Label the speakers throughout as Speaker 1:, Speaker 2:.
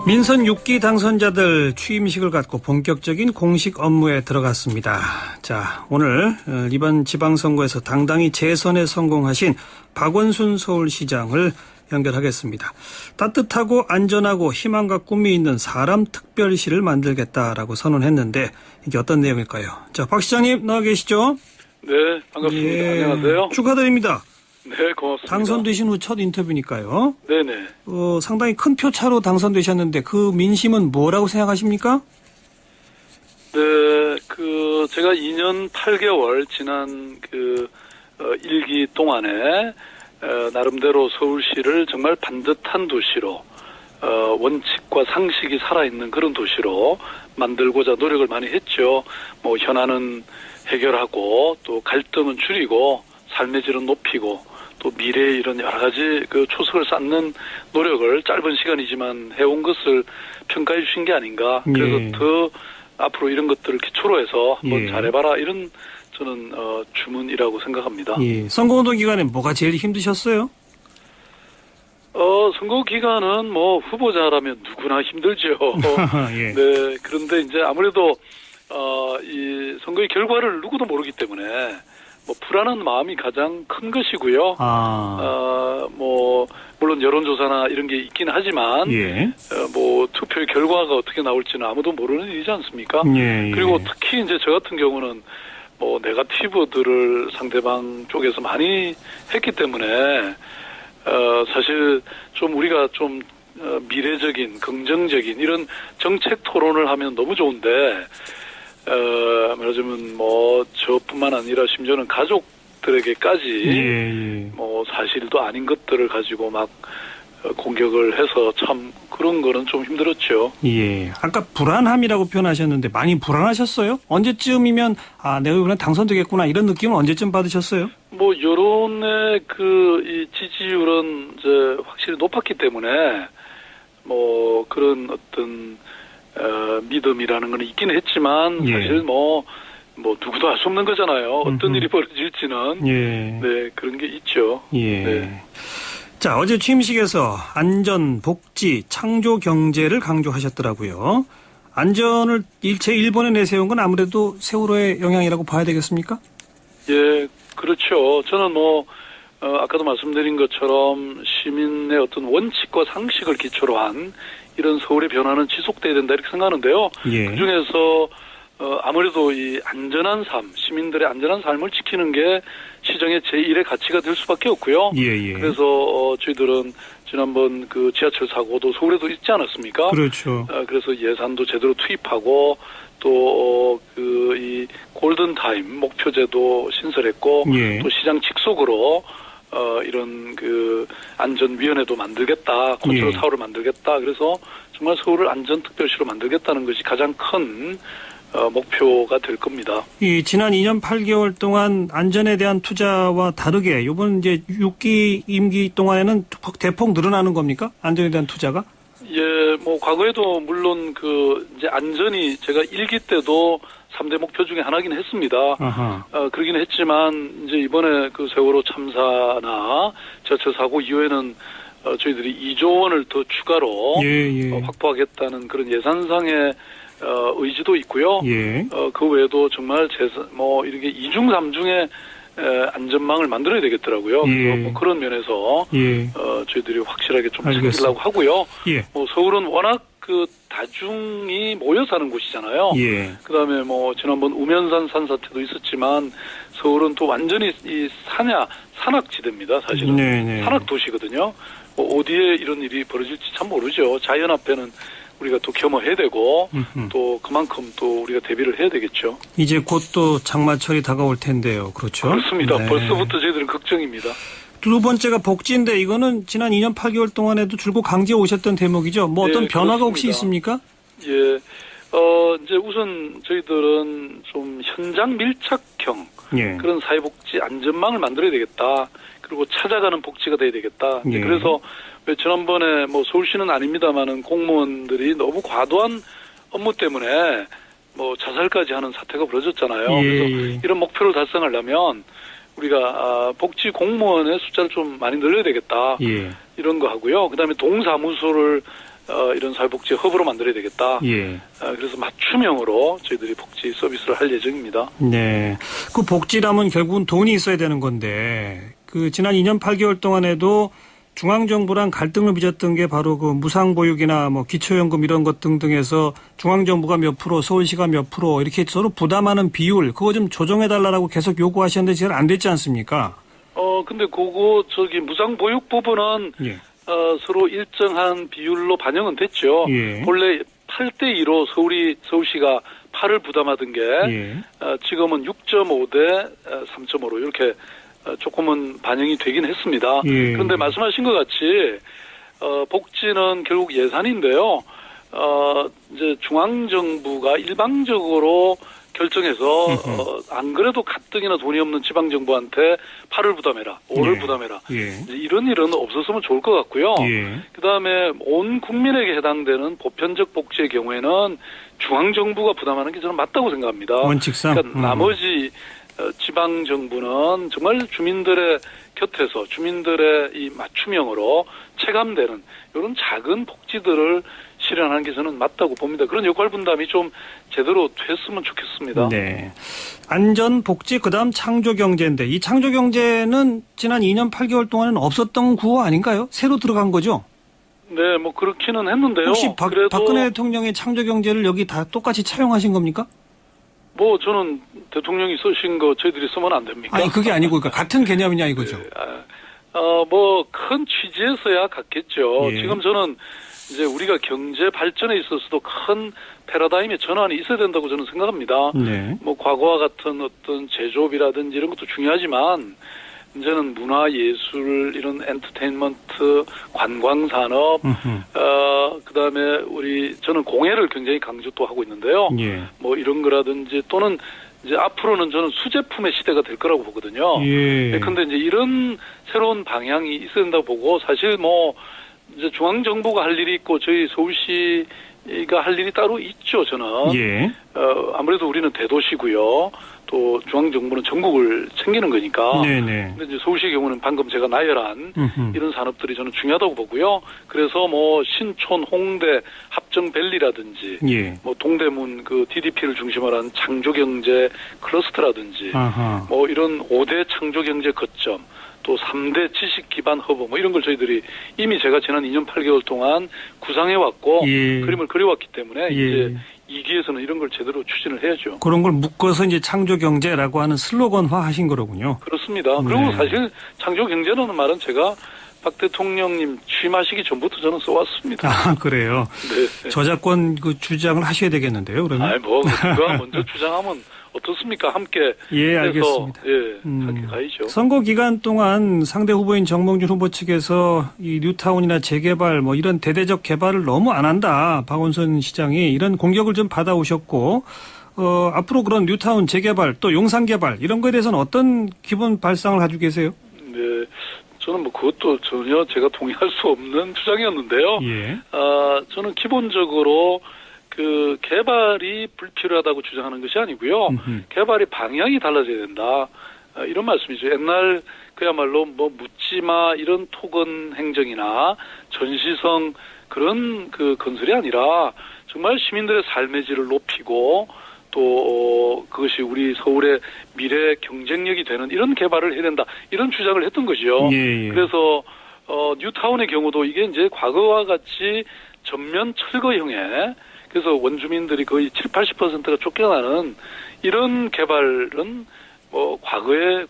Speaker 1: 민선 6기 당선자들 취임식을 갖고 본격적인 공식 업무에 들어갔습니다. 자, 오늘 이번 지방선거에서 당당히 재선에 성공하신 박원순 서울시장을 연결하겠습니다. 따뜻하고 안전하고 희망과 꿈이 있는 사람 특별시를 만들겠다라고 선언했는데 이게 어떤 내용일까요? 자, 박 시장님 나와 계시죠?
Speaker 2: 네, 반갑습니다. 예, 안녕하세요.
Speaker 1: 축하드립니다.
Speaker 2: 네, 고맙습니다.
Speaker 1: 당선되신 후 첫 인터뷰니까요.
Speaker 2: 네네.
Speaker 1: 상당히 큰 표차로 당선되셨는데 그 민심은 뭐라고 생각하십니까?
Speaker 2: 네, 제가 2년 8개월 지난 1기 동안에 나름대로 서울시를 정말 반듯한 도시로 원칙과 상식이 살아있는 그런 도시로 만들고자 노력을 많이 했죠. 현안은 해결하고 또 갈등은 줄이고 삶의 질은 높이고 또 미래의 이런 여러 가지 초석을 쌓는 노력을 짧은 시간이지만 해온 것을 평가해 주신 게 아닌가. 그래서 더 앞으로 이런 것들을 기초로 해서 한번 잘해봐라 이런 저는 주문이라고 생각합니다.
Speaker 1: 선거운동 기간에 뭐가 제일 힘드셨어요?
Speaker 2: 선거 기간은 후보자라면 누구나 힘들죠.
Speaker 1: 예.
Speaker 2: 네, 그런데 이제 아무래도 이 선거의 결과를 누구도 모르기 때문에 불안한 마음이 가장 큰 것이고요. 물론 여론조사나 이런 게 있긴 하지만, 투표의 결과가 어떻게 나올지는 아무도 모르는 일이지 않습니까? 그리고 특히 이제 저 같은 경우는 네거티브들을 상대방 쪽에서 많이 했기 때문에, 사실 좀 우리가 좀 미래적인, 긍정적인 이런 정책 토론을 하면 너무 좋은데, 말하자면 저뿐만 아니라 심지어는 가족들에게까지 사실도 아닌 것들을 가지고 막 공격을 해서 참 그런 거는 좀 힘들었죠.
Speaker 1: 예. 아까 불안함이라고 표현하셨는데 많이 불안하셨어요? 언제쯤이면 내가 이번에 당선되겠구나 이런 느낌은 언제쯤 받으셨어요?
Speaker 2: 여론의 이 지지율은 이제 확실히 높았기 때문에 그런 어떤 믿음이라는 건 있긴 했지만 사실 누구도 알 수 없는 거잖아요. 어떤 일이 벌어질지는 네, 그런 게 있죠. 네.
Speaker 1: 자, 어제 취임식에서 안전, 복지, 창조 경제를 강조하셨더라고요. 안전을 일체 1번에 내세운 건 아무래도 세월호의 영향이라고 봐야 되겠습니까?
Speaker 2: 예, 그렇죠. 저는 아까도 말씀드린 것처럼 시민의 어떤 원칙과 상식을 기초로 한 이런 서울의 변화는 지속돼야 된다 이렇게 생각하는데요. 그중에서 아무래도 이 안전한 삶, 시민들의 안전한 삶을 지키는 게 시정의 제1의 가치가 될 수밖에 없고요. 그래서 저희들은 지난번 지하철 사고도 서울에도 있지 않았습니까?
Speaker 1: 그렇죠.
Speaker 2: 그래서 예산도 제대로 투입하고 또 이 골든타임 목표제도 신설했고 또 시장 직속으로 이런 안전위원회도 만들겠다, 컨트롤 사업을 만들겠다. 그래서 정말 서울을 안전특별시로 만들겠다는 것이 가장 큰 목표가 될 겁니다.
Speaker 1: 지난 2년 8개월 동안 안전에 대한 투자와 다르게 이번 이제 6기 임기 동안에는 대폭 늘어나는 겁니까? 안전에 대한 투자가?
Speaker 2: 예, 과거에도 물론 이제 안전이 제가 1기 때도 3대 목표 중에 하나긴 했습니다. 그러긴 했지만 이제 이번에 세월호 참사나 지하철 사고 이후에는 저희들이 2조 원을 더 추가로 확보하겠다는 그런 예산상의 의지도 있고요. 그 외에도 정말 이렇게 2중 3중의 안전망을 만들어야 되겠더라고요. 그래서 그런 면에서 저희들이 확실하게 좀 챙기려고 하고요. 서울은 워낙 다중이 모여 사는 곳이잖아요. 그다음에 지난번 우면산 산사태도 있었지만 서울은 또 완전히 이 산악지대입니다. 사실은 산악 도시거든요. 어디에 이런 일이 벌어질지 참 모르죠. 자연 앞에는 우리가 또 겸허해야 되고 또 그만큼 또 우리가 대비를 해야 되겠죠.
Speaker 1: 이제 곧 또 장마철이 다가올 텐데요. 그렇죠?
Speaker 2: 그렇습니다. 벌써부터 저희들은 걱정입니다.
Speaker 1: 두 번째가 복지인데 이거는 지난 2년 8개월 동안에도 줄곧 강조해 오셨던 대목이죠. 어떤 변화가 혹시 있습니까?
Speaker 2: 예. 이제 우선 저희들은 좀 현장 밀착형 그런 사회복지 안전망을 만들어야 되겠다. 그리고 찾아가는 복지가 돼야 되겠다. 그래서 지난번에 서울시는 아닙니다만은 공무원들이 너무 과도한 업무 때문에 자살까지 하는 사태가 벌어졌잖아요. 그래서 이런 목표를 달성하려면 우리가 복지 공무원의 숫자를 좀 많이 늘려야 되겠다. 이런 거 하고요. 그다음에 동사무소를 이런 사회복지 허브로 만들어야 되겠다.
Speaker 1: 예.
Speaker 2: 그래서 맞춤형으로 저희들이 복지 서비스를 할 예정입니다.
Speaker 1: 네. 그 복지라면 결국은 돈이 있어야 되는 건데, 그 지난 2년 8개월 동안에도 중앙정부랑 갈등을 빚었던 게 바로 그 무상보육이나 뭐 기초연금 이런 것 등등해서 중앙정부가 몇 프로, 서울시가 몇 프로 이렇게 서로 부담하는 비율, 그거 좀 조정해달라고 계속 요구하셨는데 잘 안 됐지 않습니까?
Speaker 2: 근데 그거 무상보육 부분은
Speaker 1: 예.
Speaker 2: 서로 일정한 비율로 반영은 됐죠.
Speaker 1: 예.
Speaker 2: 본래 8대2로 서울시가 8을 부담하던 게
Speaker 1: 예.
Speaker 2: 지금은 6.5 대 3.5로 이렇게 조금은 반영이 되긴 했습니다.
Speaker 1: 예.
Speaker 2: 그런데 말씀하신 것 같이 복지는 결국 예산인데요. 이제 중앙정부가 일방적으로 결정해서 안 그래도 가뜩이나 돈이 없는 지방정부한테 8을 부담해라, 5를
Speaker 1: 예.
Speaker 2: 부담해라.
Speaker 1: 예.
Speaker 2: 이런 일은 없었으면 좋을 것 같고요.
Speaker 1: 예.
Speaker 2: 그다음에 온 국민에게 해당되는 보편적 복지의 경우에는 중앙정부가 부담하는 게 저는 맞다고 생각합니다.
Speaker 1: 원칙상.
Speaker 2: 그러니까 나머지 지방정부는 정말 주민들의 곁에서 주민들의 이 맞춤형으로 체감되는 이런 작은 복지들을 실현하는 게 저는 맞다고 봅니다. 그런 역할 분담이 좀 제대로 됐으면 좋겠습니다.
Speaker 1: 네. 안전, 복지, 그다음 창조경제인데 이 창조경제는 지난 2년 8개월 동안은 없었던 구호 아닌가요? 새로 들어간 거죠?
Speaker 2: 네, 뭐 그렇기는 했는데요.
Speaker 1: 혹시
Speaker 2: 그래도
Speaker 1: 박근혜 대통령의 창조경제를 여기 다 똑같이 차용하신 겁니까?
Speaker 2: 뭐 저는 대통령이 쓰신 거 저희들이 쓰면 안 됩니까?
Speaker 1: 아니 그게 아니고 그러니까 같은 개념이냐 이거죠.
Speaker 2: 뭐 큰 취지에서야 같겠죠.
Speaker 1: 예.
Speaker 2: 지금 저는 이제 우리가 경제 발전에 있어서도 큰 패러다임의 전환이 있어야 된다고 저는 생각합니다.
Speaker 1: 네.
Speaker 2: 뭐 과거와 같은 어떤 제조업이라든지 이런 것도 중요하지만 이제는 문화, 예술, 이런 엔터테인먼트, 관광산업, 그다음에 저는 공예를 굉장히 강조 또 하고 있는데요.
Speaker 1: 예.
Speaker 2: 뭐 이런 거라든지 또는 이제 앞으로는 저는 수제품의 시대가 될 거라고 보거든요.
Speaker 1: 예.
Speaker 2: 근데 이제 이런 새로운 방향이 있어야 된다고 보고 사실 뭐 이제 중앙정부가 할 일이 있고 저희 서울시가 할 일이 따로 있죠, 저는.
Speaker 1: 예.
Speaker 2: 아무래도 우리는 대도시고요. 또 중앙정부는 전국을 챙기는 거니까.
Speaker 1: 네네.
Speaker 2: 근데 이제 서울시의 경우는 방금 제가 나열한 이런 산업들이 저는 중요하다고 보고요. 그래서 뭐 신촌, 홍대, 합정밸리라든지,
Speaker 1: 예.
Speaker 2: 뭐 동대문 그 DDP를 중심으로 한 창조경제 클러스터라든지,
Speaker 1: 아하.
Speaker 2: 뭐 이런 5대 창조경제 거점, 또 3대 지식 기반 허브 뭐 이런 걸 저희들이 이미 제가 지난 2년 8개월 동안 구상해 왔고
Speaker 1: 예.
Speaker 2: 그림을 그려왔기 때문에
Speaker 1: 예.
Speaker 2: 이제 2기에서는 이런 걸 제대로 추진을 해야죠.
Speaker 1: 그런 걸 묶어서 이제 창조경제라고 하는 슬로건화 하신 거로군요.
Speaker 2: 그렇습니다.
Speaker 1: 네.
Speaker 2: 그리고 사실 창조경제라는 말은 제가 박 대통령님 취임하시기 전부터 저는 써왔습니다.
Speaker 1: 아, 그래요?
Speaker 2: 네.
Speaker 1: 저작권 그 주장을 하셔야 되겠는데요, 그러면?
Speaker 2: 아니, 뭐, 누가 먼저 주장하면 어떻습니까? 함께.
Speaker 1: 예,
Speaker 2: 해서,
Speaker 1: 알겠습니다.
Speaker 2: 예, 함께 가야죠.
Speaker 1: 선거 기간 동안 상대 후보인 정몽준 후보 측에서 이 뉴타운이나 재개발 뭐 이런 대대적 개발을 너무 안 한다. 박원순 시장이 이런 공격을 좀 받아오셨고, 앞으로 그런 뉴타운 재개발 또 용산 개발 이런 거에 대해서는 어떤 기본 발상을 가지고 계세요?
Speaker 2: 네. 저는 뭐 그것도 전혀 제가 동의할 수 없는 주장이었는데요.
Speaker 1: 예.
Speaker 2: 저는 기본적으로 그 개발이 불필요하다고 주장하는 것이 아니고요. 개발의 방향이 달라져야 된다. 이런 말씀이죠. 옛날 그야말로 뭐 묻지마 이런 토건 행정이나 전시성 그런 그 건설이 아니라 정말 시민들의 삶의 질을 높이고 또 그것이 우리 서울의 미래 경쟁력이 되는 이런 개발을 해야 된다. 이런 주장을 했던 거죠.
Speaker 1: 예.
Speaker 2: 그래서 뉴타운의 경우도 이게 이제 과거와 같이 전면 철거형에 그래서 원주민들이 거의 70-80%가 쫓겨나는 이런 개발은 뭐 과거의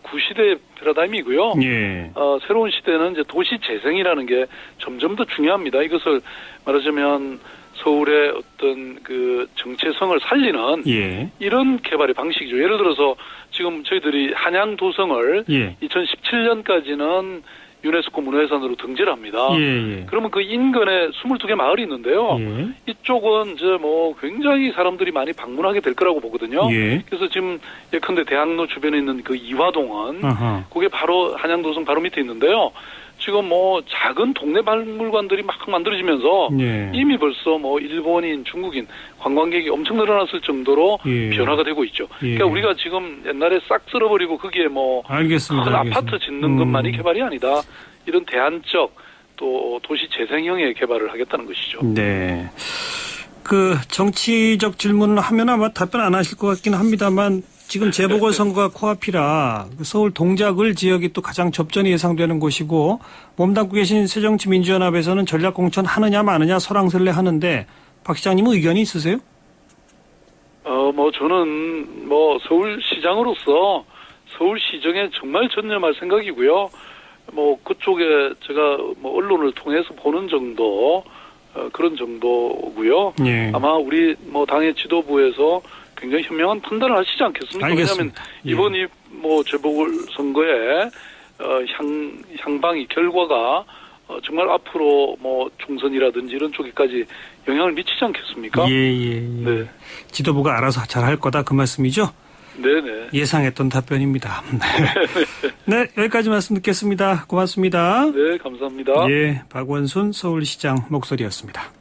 Speaker 2: 구시대 패러다임이고요.
Speaker 1: 예.
Speaker 2: 새로운 시대는 이제 도시 재생이라는 게 점점 더 중요합니다. 이것을 말하자면 서울의 어떤 그 정체성을 살리는
Speaker 1: 예.
Speaker 2: 이런 개발의 방식이죠. 예를 들어서 지금 저희들이 한양 도성을
Speaker 1: 예.
Speaker 2: 2017년까지는 유네스코 문화유산으로 등재를 합니다.
Speaker 1: 예.
Speaker 2: 그러면 그 인근에 22개 마을이 있는데요.
Speaker 1: 예.
Speaker 2: 이쪽은 이제 뭐 굉장히 사람들이 많이 방문하게 될 거라고 보거든요.
Speaker 1: 예.
Speaker 2: 그래서 지금 예컨대 대학로 주변에 있는 그 이화동은
Speaker 1: 아하.
Speaker 2: 그게 바로 한양도성 바로 밑에 있는데요. 지금 뭐 작은 동네 박물관들이 막 만들어지면서
Speaker 1: 예.
Speaker 2: 이미 벌써 뭐 일본인, 중국인 관광객이 엄청 늘어났을 정도로
Speaker 1: 예.
Speaker 2: 변화가 되고 있죠.
Speaker 1: 예.
Speaker 2: 그러니까 우리가 지금 옛날에 싹 쓸어버리고 거기에 뭐
Speaker 1: 알겠습니다.
Speaker 2: 큰 아파트 짓는 것만이 개발이 아니다. 이런 대안적 또 도시 재생형의 개발을 하겠다는 것이죠.
Speaker 1: 네. 그 정치적 질문을 하면 아마 답변 안 하실 것 같긴 합니다만 지금 재보궐선거가 코앞이라 서울 동작을 지역이 또 가장 접전이 예상되는 곳이고 몸담고 계신 새정치민주연합에서는 전략공천 하느냐 마느냐 설왕설래 하는데 박 시장님은 의견이 있으세요?
Speaker 2: 저는 서울시장으로서 서울시정에 정말 전념할 생각이고요. 그쪽에 제가 언론을 통해서 보는 정도, 그런 정도고요.
Speaker 1: 예.
Speaker 2: 아마 우리 당의 지도부에서 굉장히 현명한 판단을 하시지 않겠습니까?
Speaker 1: 알겠습니다.
Speaker 2: 왜냐하면
Speaker 1: 예.
Speaker 2: 이번 재보궐선거의 향방이 결과가 정말 앞으로 총선이라든지 이런 쪽에까지 영향을 미치지 않겠습니까?
Speaker 1: 예.
Speaker 2: 네.
Speaker 1: 지도부가 알아서 잘 할 거다 그 말씀이죠?
Speaker 2: 네네.
Speaker 1: 예상했던 답변입니다. 네, 여기까지 말씀 듣겠습니다. 고맙습니다.
Speaker 2: 네, 감사합니다.
Speaker 1: 예, 박원순 서울시장 목소리였습니다.